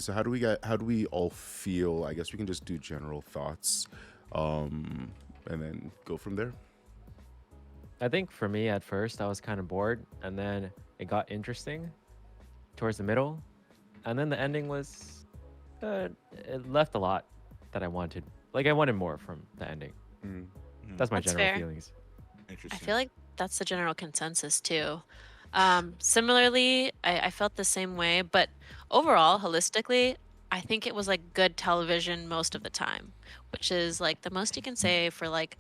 So how do we all feel? I guess we can just do general thoughts, and then go from there. I think for me at first I was kind of bored, and then it got interesting towards the middle, and then the ending was it left a lot that I wanted. Like I wanted more from the ending. Mm. Hmm. That's my That's general fair. feelings. I Interesting. feel like that's the general consensus too. Similarly, I felt the same way, but overall, holistically, I think it was like good television most of the time, which is like the most you can say for like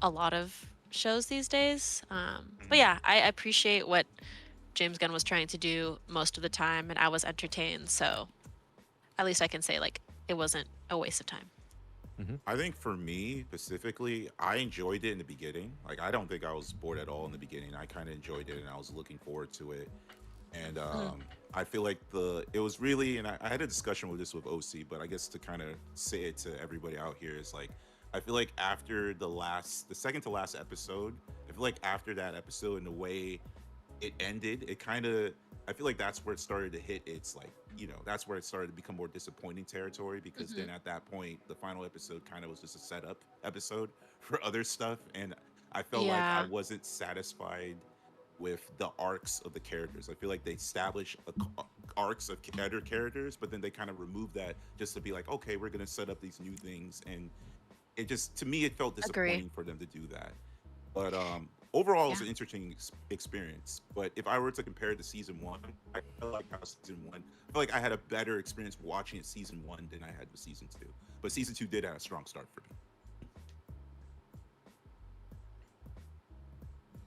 a lot of shows these days. But Mhm. yeah, I appreciate what James Gunn was trying to do most of the time, and I was entertained. So at least I can say like it wasn't a waste of time. Hmm. I think for me specifically, I enjoyed it in the beginning. Like, I don't think I was bored at all in the beginning. I kind of enjoyed it, and I was looking forward to it. And Mhm. I feel like it was really, and I had a discussion with this with OC, but I guess to kind of say it to everybody out here is like, I feel like after the second to last episode, I feel like after that episode and the way it ended, it kind of, I feel like that's where it started to hit its like, that's where it started to become more disappointing territory, because Mhm. then at that point the final episode kind of was just a setup episode for other stuff, and I felt like I Yeah, wasn't satisfied with the arcs of the characters. I feel like they established arcs of other characters, but then they kind of removed that just to be like, okay, we're gonna set up these new things, and it just, to me, it felt agree. disappointing for them to do that. But overall, it was Yeah, an interesting experience. But if I were to compare it to season one, I feel like how season one, I feel like I had a better experience watching it season one than I had with season two. But season two did have a strong start for me.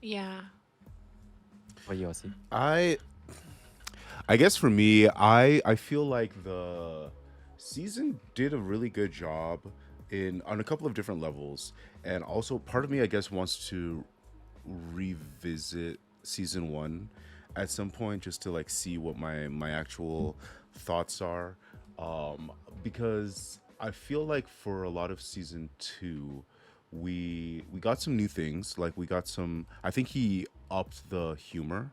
yeah. What you all see? I I guess for me, I feel like the season did a really good job in on a couple of different levels, and also part of me, I guess, wants to revisit season one at some point just to like see what my actual thoughts are, um, because I feel like for a lot of season two, we got some new things. Like we got some. I think he upped the humor.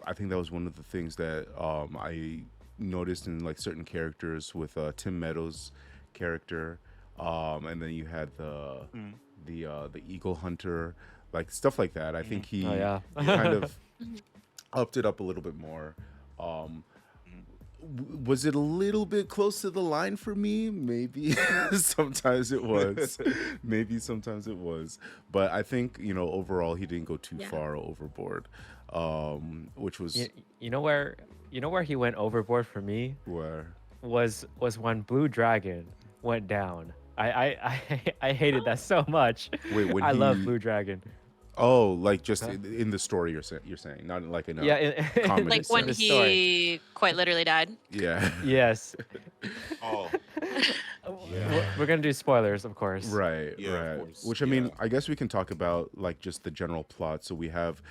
I think that was one of the things that I noticed in like certain characters with Tim Meadows' character, and then you had Mm, the Eagle Hunter, like stuff like that. I mm, think Oh he yeah. yeah. kind of Mhm. upped it up a little bit more. Um, Mm, was it a little bit close to the line for me? Maybe. Sometimes it was. Maybe sometimes it was. But I think, overall he didn't go too Yeah. far overboard. Which you, was you know where he went overboard for me where was when Blue Dragon went down. I hated that so much. wait, when I love he Blue Dragon. oh, like just Huh? in the story you're saying, not like in a Yeah, comedy Like in when the sense. story. he quite literally died. Yeah. Yes. oh, We're, yeah. we're gonna do spoilers, of course. Right, Yeah, of right. course. Which I Yeah. mean, I guess we can talk about like just the general plot. So we have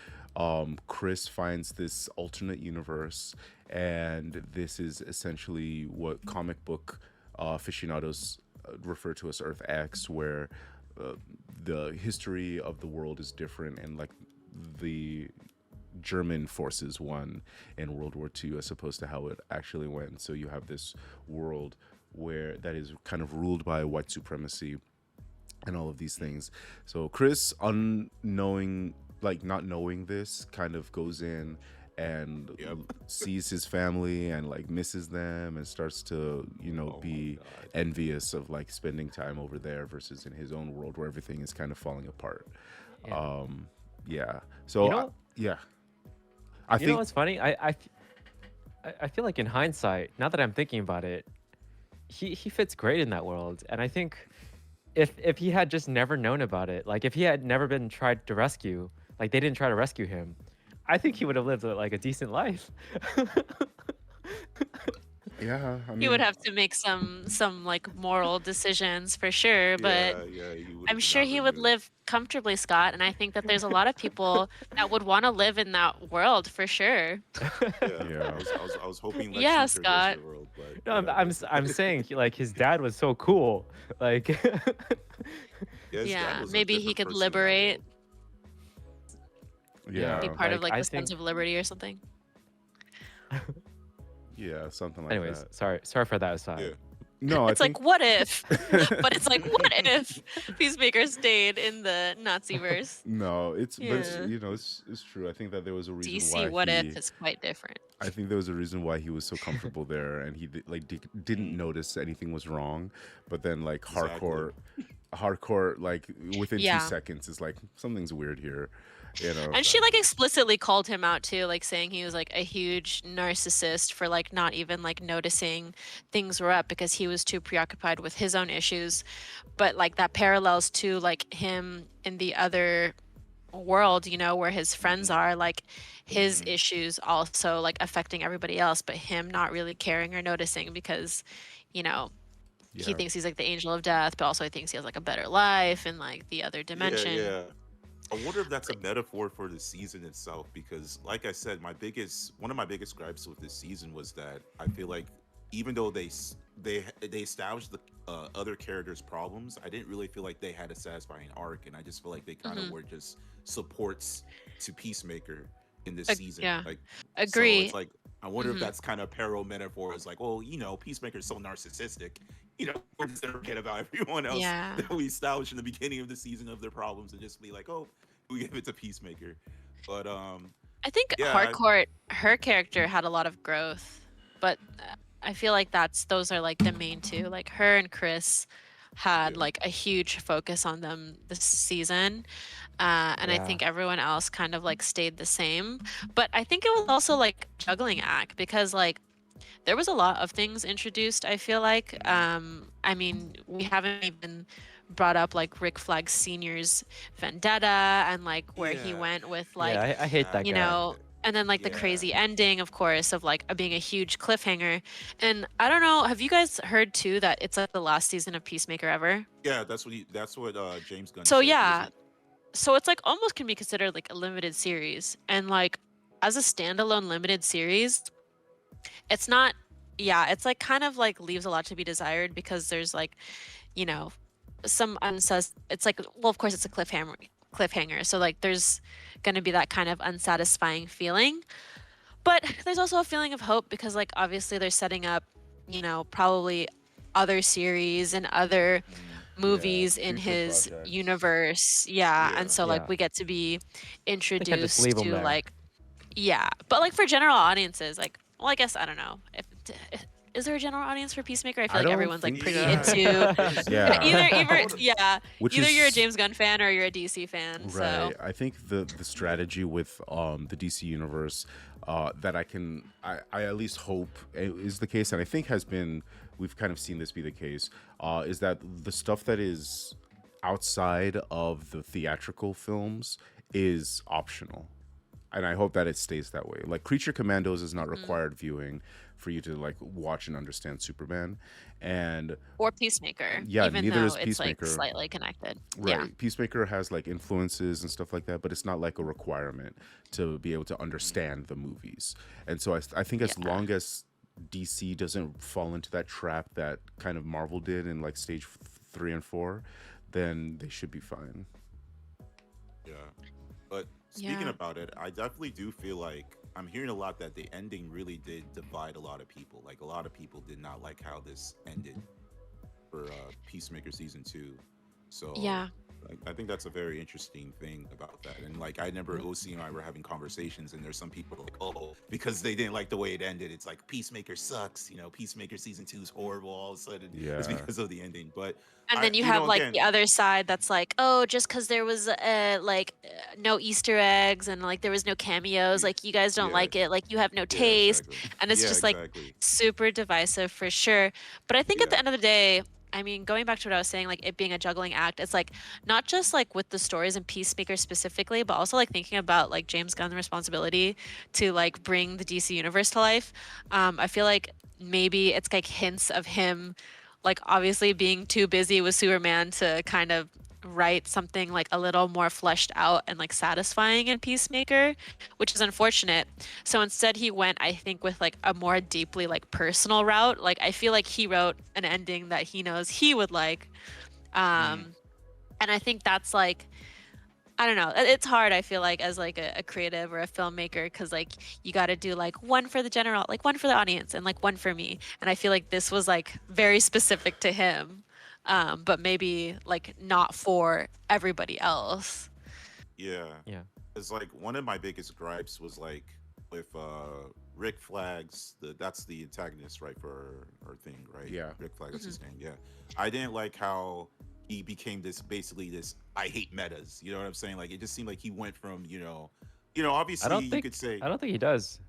Chris finds this alternate universe, and this is essentially what comic book aficionados refer to as Earth X, where uh, the history of the world is different, and like the German forces won in World War II as opposed to how it actually went. So you have this world where that is kind of ruled by white supremacy and all of these Mm, things. So Chris, unknowing, like not knowing this, kind of goes in and yep. sees his family and like misses them and starts to, Oh my be god. envious of like spending time over there versus in his own world where everything is kind of falling apart. Yeah. Um, yeah. You So know, yeah, I think what's funny? I feel like in hindsight, now that I'm thinking about it, he fits great in that world, and I think if he had just never known about it, like if he had never been tried to rescue, like they didn't try to rescue him, I think he would have lived like a decent life. yeah, I He would mean, have to make some like moral decisions for sure, but Yeah, yeah. He would I'm have sure not he been would good. live comfortably, Scott, and I think that there's a lot of people that would want to live in that world for sure. Yeah. yeah, I was hoping Lex Yeah, Luthor goes to Scott. the world, but No, whatever. I'm saying like his dad was so cool, like Yeah, his dad Yeah, was a maybe he different could person in that liberate, world. be yeah, yeah, part of like like I the Sons think of Liberty or something. Yeah, something like Anyways, that. sorry for that Yeah. aside. No, I It's like, think what if? But it's like, what if Peacemaker stayed in the Nazi verse? no, it's Yeah. it's true. I think that there was a reason DC why what if is quite different. I think there was a reason why he was so comfortable there, and didn't Mm, notice anything was wrong. But then like exactly. hardcore, like within two Yeah. seconds is like something's weird here, you know. And she like Exactly. explicitly called him out too, like saying he was like a huge narcissist for like not even like noticing things were up because he was too preoccupied with his own issues. But like that parallels to like him in the other world, you know, where his friends Hmm. are, like his Hmm. issues also like affecting everybody else, but him not really caring or noticing because, you know, he Yeah, thinks he's like the angel of death, but also he thinks he has like a better life in like the other Yeah, dimension. yeah. I wonder if that's a metaphor for the season itself, because, like I said, one of my biggest gripes with this season was that I feel like even though they established the other characters' problems, I didn't really feel like they had a satisfying arc, and I just feel like they kind of Hmm. were just supports to Peacemaker in this season. Yeah, Like, so it's agree. like I wonder if Hmm. that's kind of parallel metaphor. It's like, well, Peacemaker's so narcissistic. We're just gonna forget about everyone else Yeah. that we established in the beginning of the season of their problems and just be like, oh, we give it to Peacemaker. But I think yeah, Hardcourt, her character had a lot of growth, but I feel like those are like the main two. Like her and Chris had yeah, like a huge focus on them this season. And I Yeah. think everyone else kind of like stayed the same. But I think it was also like a juggling act because like there was a lot of things introduced, I feel like. hmm, I mean, we haven't even brought up like Rick Flag Sr.'s vendetta and like where he yeah, went with Yeah, like, I hate that you guy. know, and then like the yeah, crazy ending, of course, of like being a huge cliffhanger. And I don't know, have you guys heard too that it's like the last season of Peacemaker ever? yeah. That's what James Gunn So said. He was yeah, so it's like almost can be considered like a limited series. And like as a standalone limited series, it's not, yeah, it's like kind of like leaves a lot to be desired because there's like, you know, some it's like, well, of course it's a cliffhanger. So like there's going to be that kind of unsatisfying feeling. But there's also a feeling of hope because like obviously they're setting up, you know, probably other series and other mm, yeah, movies in future his projects. universe. Yeah, and yeah, so like Yeah. we get to be They can't just leave introduced him to there. like, yeah, but like for general audiences, like, well, I guess I don't know if is there a general audience for Peacemaker? I feel I like don't everyone's like think pretty yeah. into There's either yeah, I either would yeah, which either you're a is James Gunn fan or you're a DC fan. right. So I think the strategy with the DC universe that I at least hope is the case, and I think has been, we've kind of seen this be the case, is that the stuff that is outside of the theatrical films is optional, and I hope that it stays that way. Like Creature Commandos is not mhm. required viewing for you to like watch and understand Superman, and Or Peacemaker, yeah, even neither though is it's like Peacemaker. slightly connected. Yeah. Right. Peacemaker has like influences and stuff like that, but it's not like a requirement to be able to mm, understand the movies. And so I think as Yeah. long as DC doesn't fall into that trap that kind of Marvel did in like stage 3 and 4, then they should be fine. yeah. But speaking Yeah. about it, I definitely do feel like I'm hearing a lot that the ending really did divide a lot of people. Like a lot of people did not like how this ended for Peacemaker season 2. So Yeah. I think that's a very interesting thing about that. And like I remember OC and I were having conversations, and there's some people like, oh, because they didn't like the way it ended, it's like Peacemaker sucks. Peacemaker season 2 is horrible. All of a sudden, it's Yeah. because of the ending. But And then you have like again, the other side that's like, oh, just because there was no Easter eggs and like there was no cameos, y- like you guys don't yeah, like it, like you have no yeah, taste, exactly, and it's yeah, just like exactly, super divisive for sure. But I think at yeah, the end of the day, I mean, going back to what I was saying, like it being a juggling act, it's like not just like with the stories and Peacemaker specifically, but also like thinking about like James Gunn's responsibility to like bring the DC universe to life. I feel like maybe it's like hints of him like obviously being too busy with Superman to kind of write something like a little more fleshed out and like satisfying in Peacemaker, which is unfortunate. So instead he went, I think, with like a more deeply like personal route. Like I feel like he wrote an ending that he knows he would like. mm, Um and I think that's like I don't know. It's hard, I feel like, as like a creative or a filmmaker, because like you got to do like one for the general, like one for the audience, and like one for me. And I feel like this was like very specific to him, but maybe like not for everybody else. Yeah. Yeah. It's like one of my biggest gripes was like with Rick Flags, that's the antagonist, right, for our thing, right? Yeah. Rick Flag, that's Hmm. his name. Yeah. I didn't like how he became this basically this I hate metas. You know what I'm saying? Like it just seemed like he went from, I obviously don't you think could say, I don't think he does.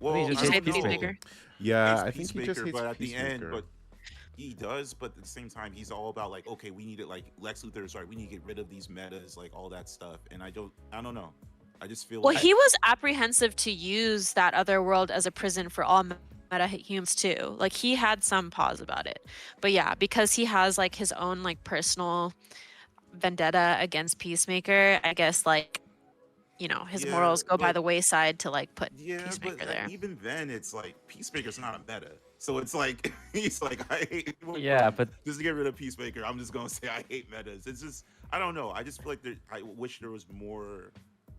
I think he well, You just I just hates hate don't know. Peacemaker. Peacemaker. Yeah, Hates I think he just Peacemaker, hates but at the end, Peacemaker. but he does, but at the same time, he's all about like, okay, we need it. Like Lex Luthor is right. We need to get rid of these metas, like all that stuff. And I don't know. I just feel Well, like, he was apprehensive to use that other world as a prison for all meta-humans too. Like he had some pause about it. But yeah, because he has like his own like personal vendetta against Peacemaker, I guess like, his yeah, morals go by but the wayside to like put yeah, but Peacemaker there. even then, it's like Peacemaker's not a meta. So it's like he's like, I hate. He went Yeah, from but just to get rid of Peacemaker. I'm just gonna say I hate metas. It's just I don't know. I just feel like I wish there was more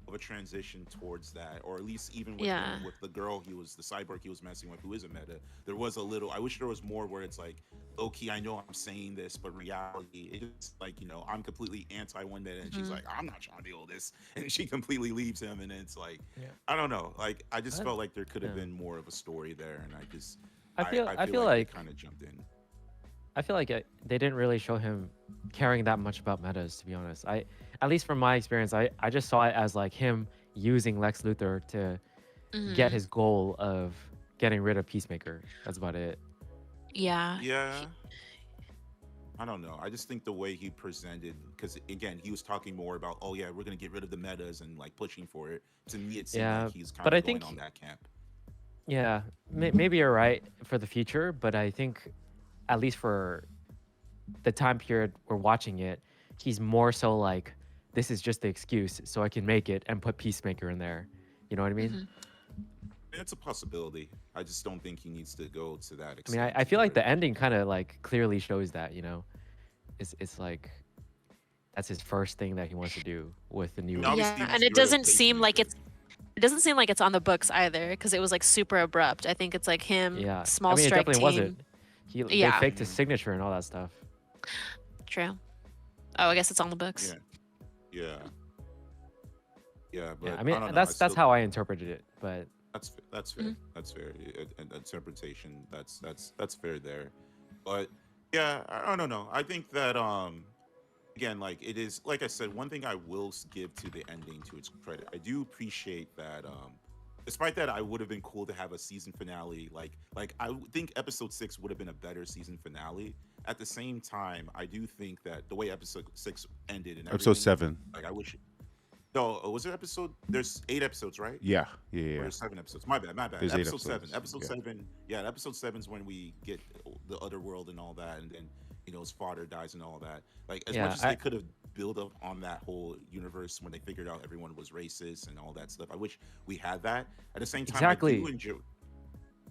of a transition towards that, or at least even with Yeah. him, with the girl he was, the cyborg he was messing with, who is a meta. There was a little. I wish there was more where it's like, low key, I know I'm saying this, but reality, it's like I'm completely anti one meta, and she's Hmm. like, I'm not trying to deal with this, and she completely leaves him, and it's like, yeah. I don't know. Like I just I, felt like there could have yeah. been more of a story there, and I feel I I feel feel like they like kind of jumped in. they didn't really show him caring that much about metas, to be honest. At least from my experience, I just saw it as like him using Lex Luthor to get Hmm. his goal of getting rid of Peacemaker. That's about it. Yeah. Yeah, I don't know. I just think the way he presented, because again, he was talking more about, oh yeah, we're gonna get rid of the metas and like pushing for it. To me, it seemed like Yeah, he's kind but I of going on think that camp. yeah, maybe you're right for the future, but I think at least for the time period we're watching it, he's more so like this is just the excuse so I can make it and put Peacemaker in there. You know what I mean? Hmm. It's a possibility. I just don't think he needs to go to that I mean, extent I to feel get like rid of the him. ending kind of like clearly shows that, it's like that's his first thing that he wants to do with the I mean, new. Yeah, obviously he and wants to it get rid of doesn't seem like Pacemaker. it's on the books either, because it was like super abrupt. I think it's like him, Yeah, I small mean, it strike definitely team. wasn't. They Yeah, faked his Hmm. signature and all that stuff. true. Oh, I guess it's on the books. Yeah, yeah, yeah. Yeah, But I mean, I don't know. I that's still how I interpreted it. But that's Hmm. fair. That's fair. An interpretation. That's fair there. But yeah, I don't know. I think that again, like it is, like I said, one thing I will give to the ending, to its credit, I do appreciate that despite that, I would have been cool to have a season finale. Like I think episode 6 would have been a better season finale. At the same time, I do think that the way episode 6 ended and Episode everything, 7. like I wish. No, was it episode? There's 8 episodes, right? Yeah, yeah, Or yeah. there's 7 episodes. My bad, my bad. There's eight Episode seven. episodes. Episode Yeah. seven. Yeah, episode seven's when we get the other world and all that, and then his father dies and all that. Like as much yeah, as I they could have built up on that whole universe when they figured out everyone was racist and all that stuff, I wish we had that. At the same time, I do exactly. enjoy.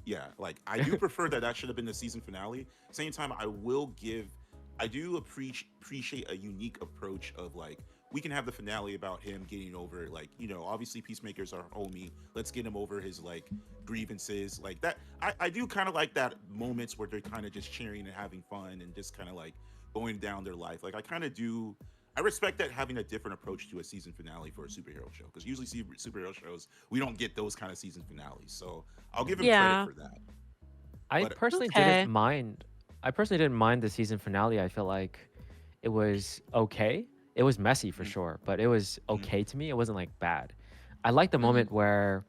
Yeah, like I do prefer that should have been the season finale. Same time, I do appreciate a unique approach of like we can have the finale about him getting over like obviously Peacemaker's our homie. Let's get him over his like grievances like that. I do kind of like that moments where they're kind of just cheering and having fun and just kind of like going down their life. Like I kind of do. I respect that having a different approach to a season finale for a superhero show because usually superhero shows we don't get those kind of season finales. So I'll give him credit Yeah. for that. I But personally didn't Okay. mind. I personally didn't mind the season finale. I feel like it was okay. It was messy for mhm, sure, but it was mhm, okay to me. It wasn't like bad. I like the Hmm. moment where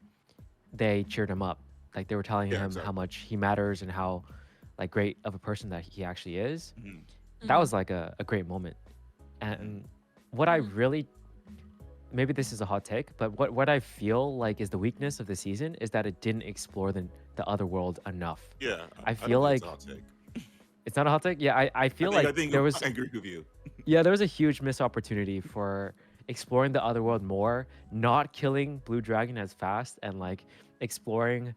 they cheered him up. Like they were telling yeah, him how exactly. much he matters and how like great of a person that he actually is. Mhm, That Hmm. was like a great moment. mhm, And what I Hmm. really maybe this is a hot take, but what I feel like is the weakness of the season is that it didn't explore the other world enough. yeah, I I feel don't think it's a like hot take. it's not a hot take. Yeah, I feel like I think there was I agree with you. there was a huge missed opportunity for exploring the other world more, not killing Blue Dragon as fast and like exploring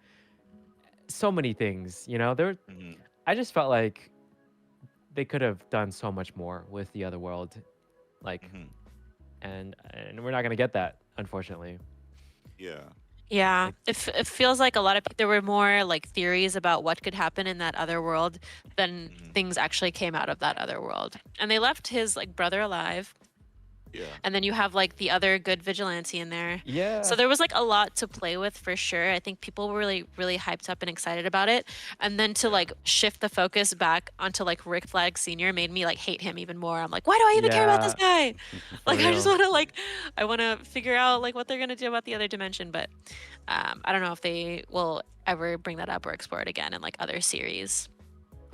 so many things, There Mhm, I just felt like they could have done so much more with the other world. Like mhm. and we're not gonna get that, unfortunately. Yeah. Yeah, Like, it feels like a lot of there were more like theories about what could happen in that other world than Mhm. things actually came out of that other world. And they left his like brother alive, Yeah. and then you have like the other good vigilante in there. So yeah, there was like a lot to play with for sure. I think people were really hyped up and excited about it. And then to Yeah. like shift the focus back onto like Rick Flag Sr. made me like hate him even more. I'm like, why do I even care about this yeah, guy? for Like I just real. want to like I want to figure out like what they're going to do about the other dimension, but I don't know if they will ever bring that up or explore it again in like other series.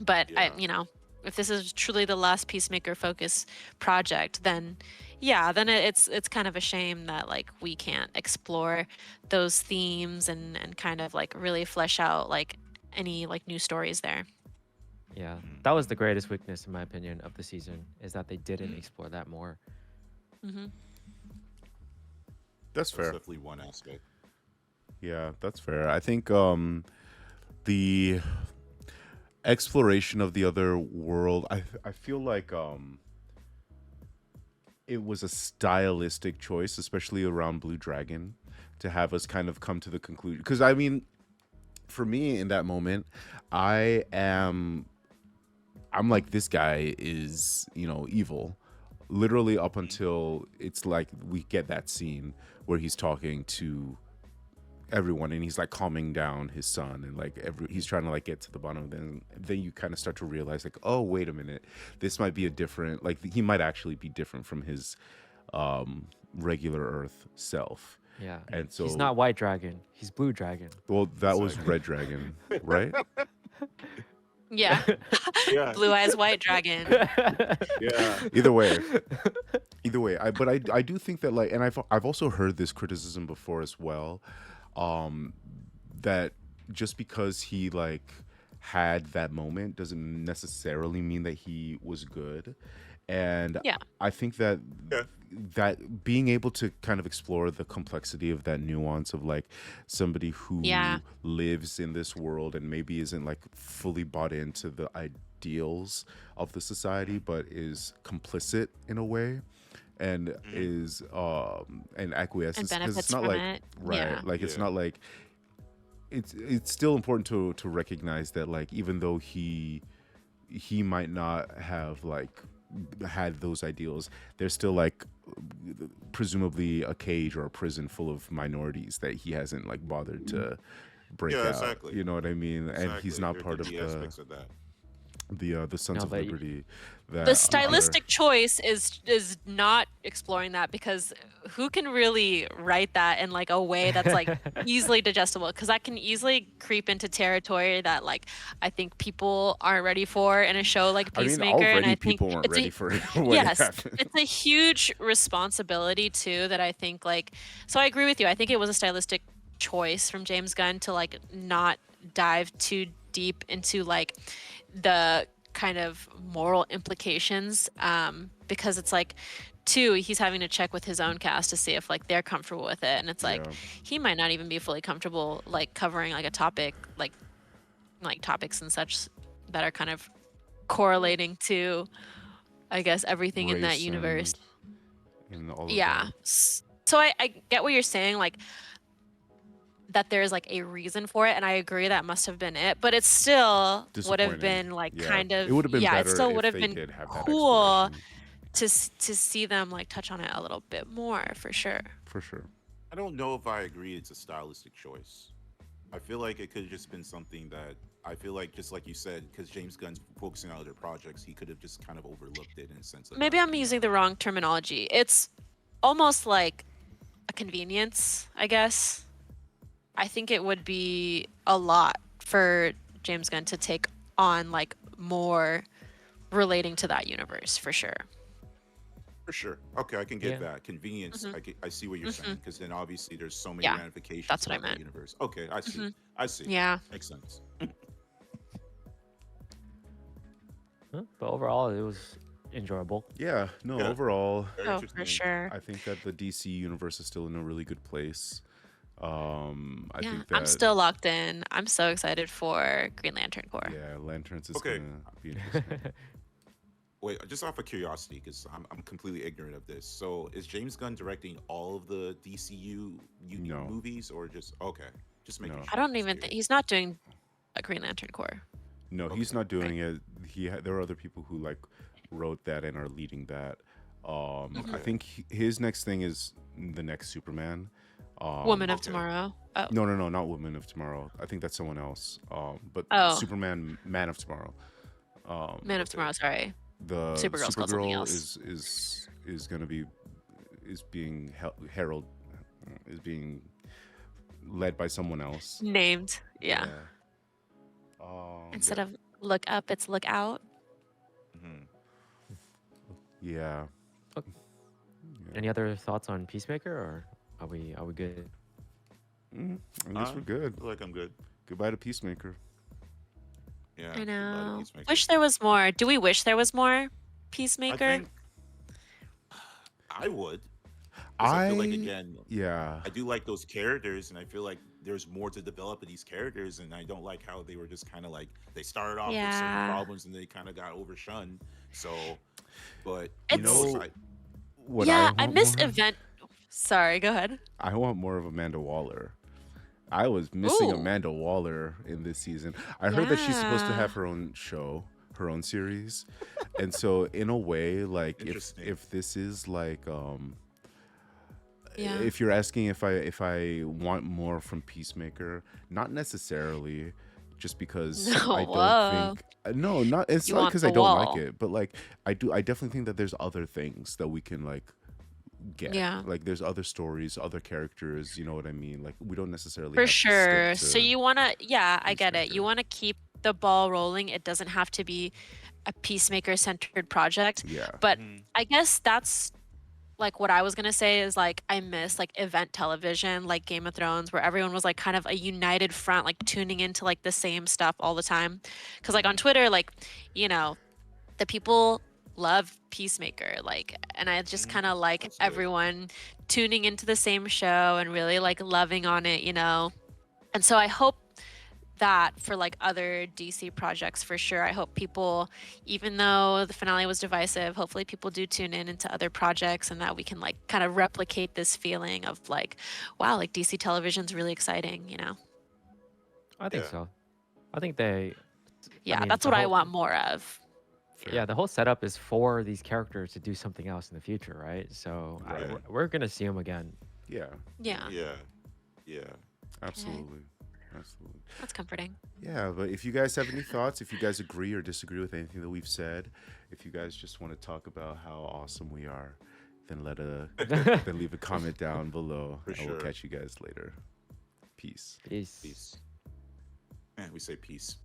But Yeah. if this is truly the last Peacemaker focus project, then yeah, then it's kind of a shame that like we can't explore those themes and kind of like really flesh out like any like new stories there. Yeah, Mhm. that was the greatest weakness, in my opinion, of the season, is that they didn't Mhm. explore that more. Hmm. That's That's fair. definitely one aspect. Yeah, that's fair. I think the exploration of the other world, I feel like it was a stylistic choice, especially around Blue Dragon, to have us kind of come to the conclusion. Because I mean, for me in that moment, I am I'm like, this guy is, evil. Literally up Mhm. until it's like we get that scene where he's talking to everyone and he's like calming down his son and like he's trying to like get to the bottom. Then you kind of start to realize like, oh, wait a minute, this might be a different, like he might actually be different from his regular Earth self. Yeah, And he's so, not White Dragon, he's Blue Dragon. well, that was Exactly. Red Dragon, right? Yeah. Yeah. Blue Eyes White Dragon. Yeah. Either way, I do think that, like, and I've also heard this criticism before as well, um that just because he like had that moment doesn't necessarily mean that he was good. And Yeah. I think that Yeah. being able to kind of explore the complexity of that nuance of like somebody Yeah. who lives in this world and maybe isn't like fully bought into the ideals of the society but is complicit in a way, and Mhm. is and And acquiesces, because it's benefits not from like, it. Yeah. right, like it's Yeah. not like, it's still important to recognize that, like, even though he might not have like had those ideals, there's still like presumably a cage or a prison full of minorities that he hasn't like bothered to break Yeah. out, Exactly. you know what I mean? And he's Exactly. not There part could of be aspects of that. the Sons No, of but Liberty The that are. stylistic choice is not exploring that, because who can really write that in like a way that's like easily digestible, because that can easily creep into territory that like I think people aren't ready for in a show like I mean, Peacemaker. And already I think people weren't it's ready a for what yes, happened. it's a huge responsibility too, that I think like, so I agree with you. I think it was a stylistic choice from James Gunn to like not dive too deep into like the kind of moral implications, because it's like, two, he's having to check with his own cast to see if like they're comfortable with it, and it's like Yeah. he might not even be fully comfortable like covering like a topic like topics and such that are kind of correlating to, I guess, everything in that Race universe. and all of Yeah. that. So I get what you're saying, like that there's like a reason for it, and I agree that must have been it, but it still would have Disappointing. been like Yeah. kind It of, would have been yeah, it better still would if have they been did have that cool exploration. to see them like touch on it a little bit more for sure. For sure. I don't know if I agree it's a stylistic choice. I feel like it could have just been something that I feel like, just like you said, because James Gunn's focusing on other projects, he could have just kind of overlooked it in a sense of Maybe like, I'm using the wrong terminology. It's almost like a convenience, I guess. I think it would be a lot for James Gunn to take on like more relating to that universe for sure. for sure. Okay, I can get Yeah. that convenience. Hmm. I see what you're saying, Hmm. because then obviously there's so many Yeah, ramifications that's what I about that meant. universe. Okay, I see. Hmm. I see. Yeah. Makes sense. Huh, but overall, it was enjoyable. Yeah, no, Yeah. overall, Very Oh, for interesting. sure. I think that the DC universe is still in a really good place. I Yeah, think I'm that, still locked in. I'm so excited for Green Lantern Corps. yeah, Lanterns is Okay. gonna be interesting. Wait, just off of curiosity, because I'm completely ignorant of this. So, is James Gunn directing all of the DCU No, movies, or just okay? Just making no, I sure. don't Just even think curious. he's not doing a Green Lantern Corps, no. He's Okay. not right? doing it. There are other people who like wrote that and are leading that. I Hmm. Okay. think his next thing is the next Superman. Woman Um, of Okay. Tomorrow. Oh, no, no, no, not Woman of Tomorrow. I think that's someone else. But oh, Superman, Man of Tomorrow. Man of Okay. Tomorrow. Sorry, The Supergirl's called something Supergirl else. is gonna be is being herald is being led by someone else. Named, yeah. Yeah. Yeah. Instead of look up, it's look out. Hmm. Yeah. Ok- Yeah. Any other thoughts on Peacemaker, or are we good? I guess we're I good. feel like I'm good. Goodbye to Peacemaker. Yeah. I Goodbye to know. Peacemaker. Wish there was more. Do we wish there was more I Peacemaker? think I would, because I feel like I again, yeah. I do like those characters, and I feel like there's more to develop of these characters, and I don't like how they were just kind of like they started off with certain Yeah. problems and they kind of got overshunned. So, but You It's know aside, what I yeah, I want miss more of? event. Sorry, go ahead. I want more of Amanda Waller. I was missing Ooh, Amanda Waller in this season. I heard that she's supposed to yeah. have her own show, her own series. And so in a way, like interesting. if this is like Yeah. if you're asking if I want more from Peacemaker, not necessarily just because I No, don't whoa. think no, not it's You not want because I the don't like wall. it, but like I definitely think that there's other things that we can like get. Yeah, Like there's other stories, other characters, you know what I mean? Like we don't necessarily for have to stick sure. So to you wanna, yeah, I get it. You Peacemaker. wanna keep the ball rolling. It doesn't have to be a Peacemaker centered project. Yeah. But Hmm. I guess that's like what I was gonna say is like I miss like event television, like Game of Thrones, where everyone was like kind of a united front, like tuning into like the same stuff all the time. Cause like on Hmm. Twitter, like, you know, the people love Peacemaker, like, and I just Hmm. kind of like That's good. everyone tuning into the same show and really like loving on it, you know. And so I hope that for like other DC projects for sure. I hope people, even though the finale was divisive, hopefully people do tune in into other projects and that we can like kind of replicate this feeling of like, wow, like DC television's really exciting, you know? I think Yeah. so. I think they. I Yeah, mean, that's what I want more of. yeah, Fair. the whole setup is for these characters to do something else in the future, right? So Right. Yeah. we're gonna see them again. Yeah. Yeah. Yeah. Yeah. Okay. Absolutely. Absolutely. That's comforting. Yeah, but if you guys have any thoughts, if you guys agree or disagree with anything that we've said, if you guys just want to talk about how awesome we are, then then leave a comment down below For and we'll sure. catch you guys later. Peace. Peace. Peace. Man, we say peace.